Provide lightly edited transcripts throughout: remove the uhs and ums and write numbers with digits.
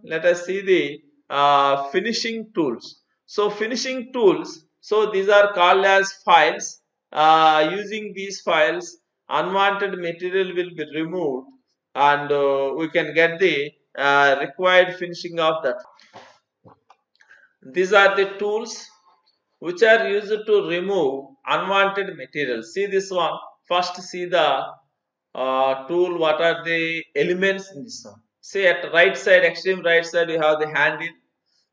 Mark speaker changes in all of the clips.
Speaker 1: let us see the finishing tools. So finishing tools, so these are called as files. Using these files, unwanted material will be removed, and we can get the required finishing of that. These are the tools which are used to remove unwanted material. See this one. First, see the tool. What are the elements in this one? See at right side, extreme right side, you have the handle.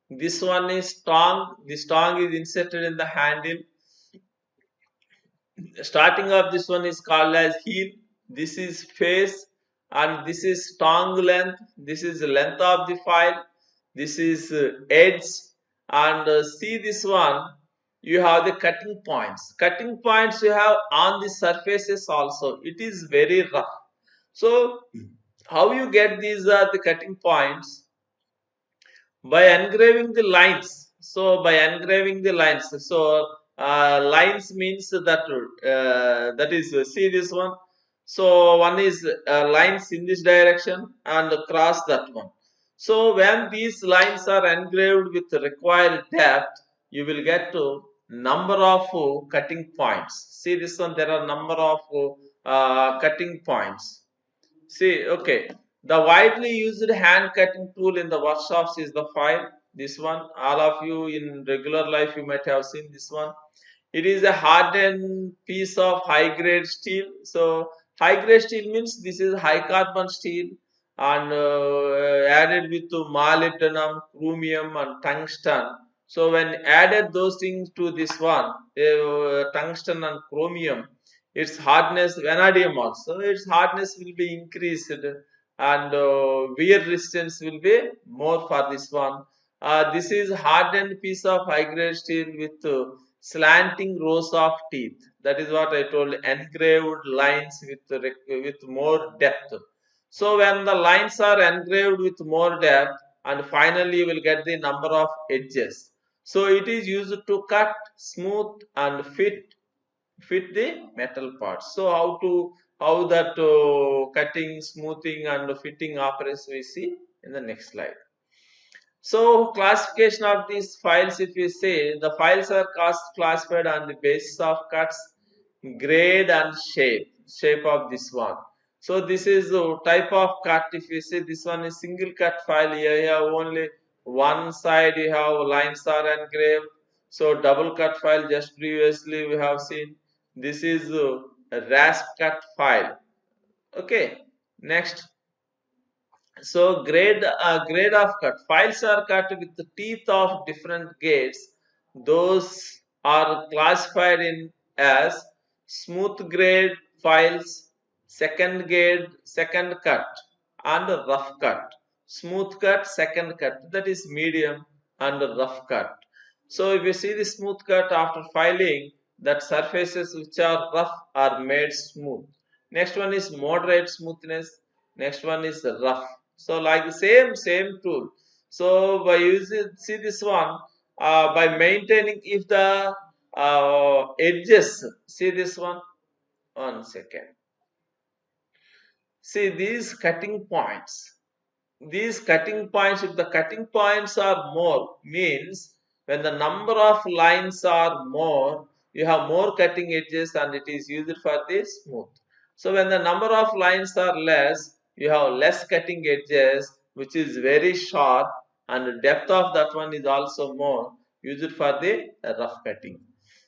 Speaker 1: This one is tong. This tong is inserted in the handle. Starting of this one is called as heel. This is face, and this is tong length. This is the length of the file. This is edge, and see this one, you have the cutting points. Cutting points you have on the surfaces also. It is very rough. So how you get these are the cutting points? By engraving the lines. So by engraving the lines, so lines means that that is see this one. So one is lines in this direction and cross that one. So when these lines are engraved with required depth, you will get to number of cutting points. See this one, there are number of cutting points. See, okay. The widely used hand cutting tool in the workshops is the file. This one, all of you in regular life, you might have seen this one. It is a hardened piece of high grade steel. So, high grade steel means this is high carbon steel, and added with molybdenum, chromium, and tungsten. So, when added those things to this one, tungsten and chromium, its hardness, vanadium also, its hardness will be increased, and wear resistance will be more for this one. This is hardened piece of high grade steel with slanting rows of teeth. That is what I told, engraved lines with more depth. So when the lines are engraved with more depth, and finally you will get the number of edges. So it is used to cut, smooth, and fit the metal parts. So how that cutting, smoothing, and fitting operates we see in the next slide. So classification of these files, if we say, the files are classified on the basis of cuts, grade, and shape of this one. So this is the type of cut. If you say this one is single cut file, here you have only one side, you have lines are engraved. So double cut file, just previously we have seen. This is a rasp cut file. Okay, next. So grade of cut. Files are cut with the teeth of different grades. Those are classified in as smooth grade files, second grade, second cut, and rough cut. Smooth cut, second cut, that is medium, and rough cut. So if you see the smooth cut after filing, that surfaces which are rough are made smooth. Next one is moderate smoothness. Next one is rough. So like the same tool. So by using, see this one, by maintaining, if the edges, see this one second. See these cutting points. These cutting points, if the cutting points are more, means when the number of lines are more, you have more cutting edges, and it is used for the smooth. So when the number of lines are less, you have less cutting edges, which is very sharp, and the depth of that one is also more, used for the rough cutting.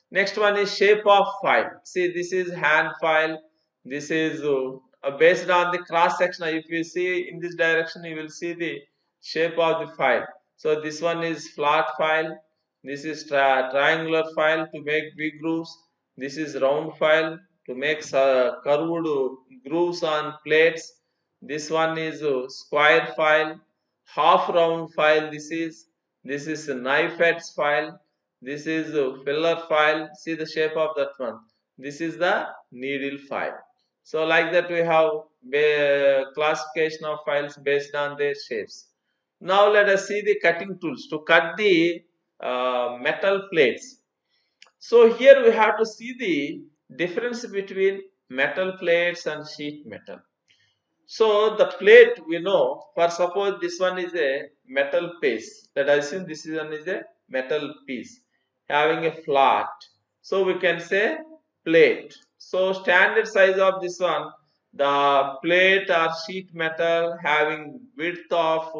Speaker 1: Next one is shape of file. See, this is hand file. This is based on the cross section. If you see in this direction, you will see the shape of the file. So this one is flat file. This is triangular file to make big grooves. This is round file to make curved grooves on plates. This one is square file, half round file. This is a knife edge file. This is a filler file. See the shape of that one. This is the needle file. So like that we have classification of files based on their shapes. Now let us see the cutting tools to cut the metal plates. So here we have to see the difference between metal plates and sheet metal. So the plate we know, for suppose this one is a metal piece. Let us assume this one is a metal piece having a flat. So we can say plate. So standard size of this one, the plate or sheet metal having width of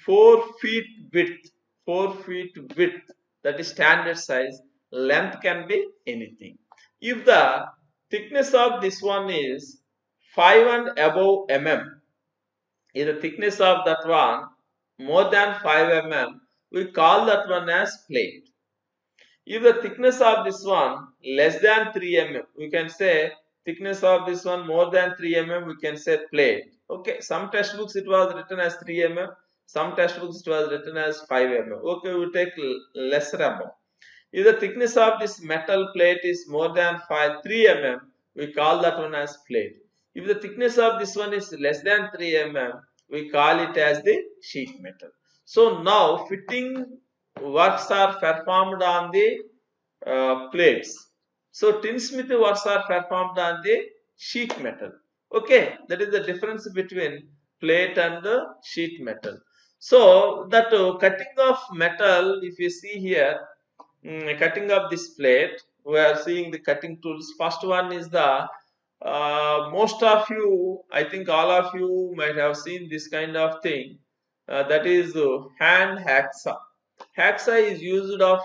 Speaker 1: 4 feet width, 4 feet width. That is standard size. Length can be anything. If the thickness of this one is 5 and above mm, if the thickness of that one more than 5 mm, we call that one as plate. If the thickness of this one less than 3 mm, we can say thickness of this one more than 3 mm, we can say plate. Okay, some textbooks it was written as 3 mm, some textbooks it was written as 5 mm. Okay, we take lesser amount. If the thickness of this metal plate is more than 3 mm, we call that one as plate. If the thickness of this one is less than 3 mm, we call it as the sheet metal. So now fitting works are performed on the plates. So tinsmith works are performed on the sheet metal. Okay, that is the difference between plate and the sheet metal. So that cutting of metal, if you see here, cutting of this plate, we are seeing the cutting tools. First one is the most of you, I think all of you might have seen this kind of thing. That is hand hacksaw. Hacksaw is used of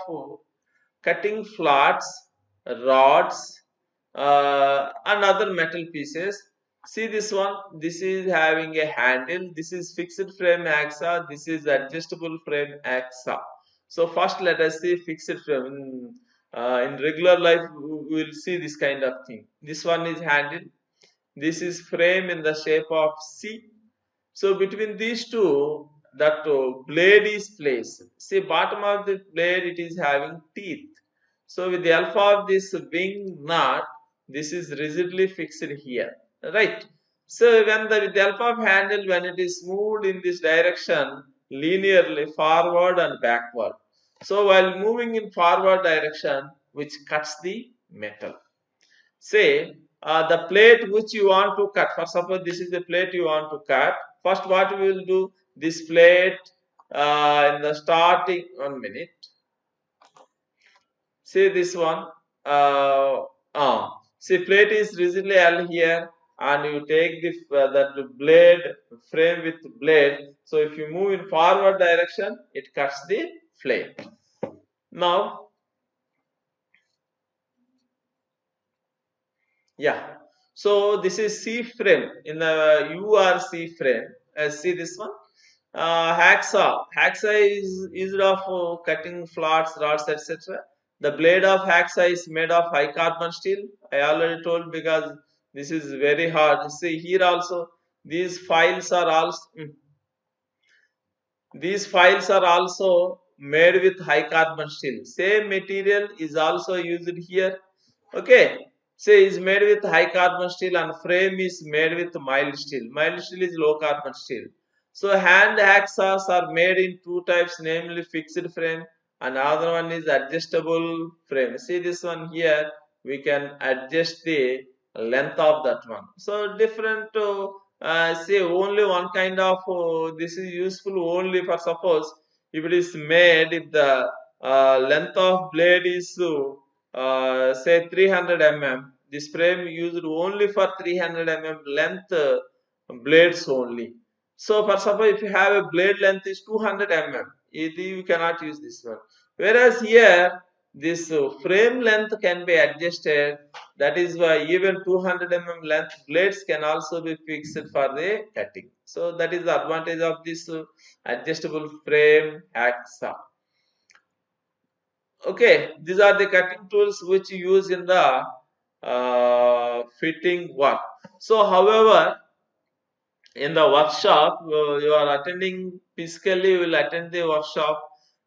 Speaker 1: cutting flats, rods, and other metal pieces. See this one, this is having a handle, this is fixed frame hacksaw, this is adjustable frame hacksaw. So first let us see fixed frame. In regular life we will see this kind of thing. This one is handle, this is frame in the shape of C. So between these two, that blade is placed. See bottom of the blade it is having teeth. So with the help of this wing nut, this is rigidly fixed here, right? So when with the help of handle, when it is moved in this direction linearly forward and backward. So while moving in forward direction, which cuts the metal. Say the plate which you want to cut. For suppose this is the plate you want to cut. First, what we will do? This plate in the starting 1 minute. See this one. See plate is rigidly held here, and you take the that blade frame with blade. So if you move in forward direction, it cuts the plate. Now, yeah. So this is C frame in the URC frame. See this one. Hacksaw. Hacksaw is used of cutting flats, rods, etc. The blade of hacksaw is made of high carbon steel. I already told because this is very hard. See here also these files are also made with high carbon steel. Same material is also used here. Okay. Say is made with high carbon steel and frame is made with mild steel. Mild steel is low carbon steel. So hand hacksaws are made in two types, namely fixed frame and other one is adjustable frame. See this one here, we can adjust the length of that one. So different, say only one kind of, this is useful only for suppose if it is made, if the length of blade is say 300 mm, this frame used only for 300 mm length blades only. So for suppose if you have a blade length is 200 mm, you cannot use this one. Whereas here this frame length can be adjusted. That is why even 200 mm length blades can also be fixed for the cutting. So that is the advantage of this adjustable frame hacksaw. Okay, these are the cutting tools which you use in the fitting work. So however, in the workshop you are attending physically, you will attend the workshop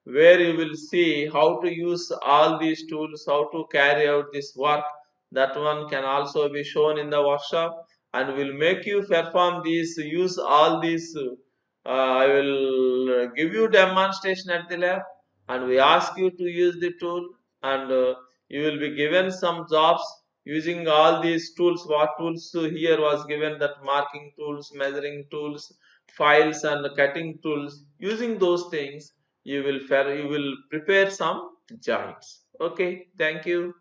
Speaker 1: where you will see how to use all these tools, how to carry out this work. That one can also be shown in the workshop and will make you perform these, use all these. I will give you demonstration at the lab and we ask you to use the tool, and you will be given some jobs. using all these tools. What tools here was given, that marking tools, measuring tools, files and cutting tools. Using those things, you will prepare some joints. Okay, thank you.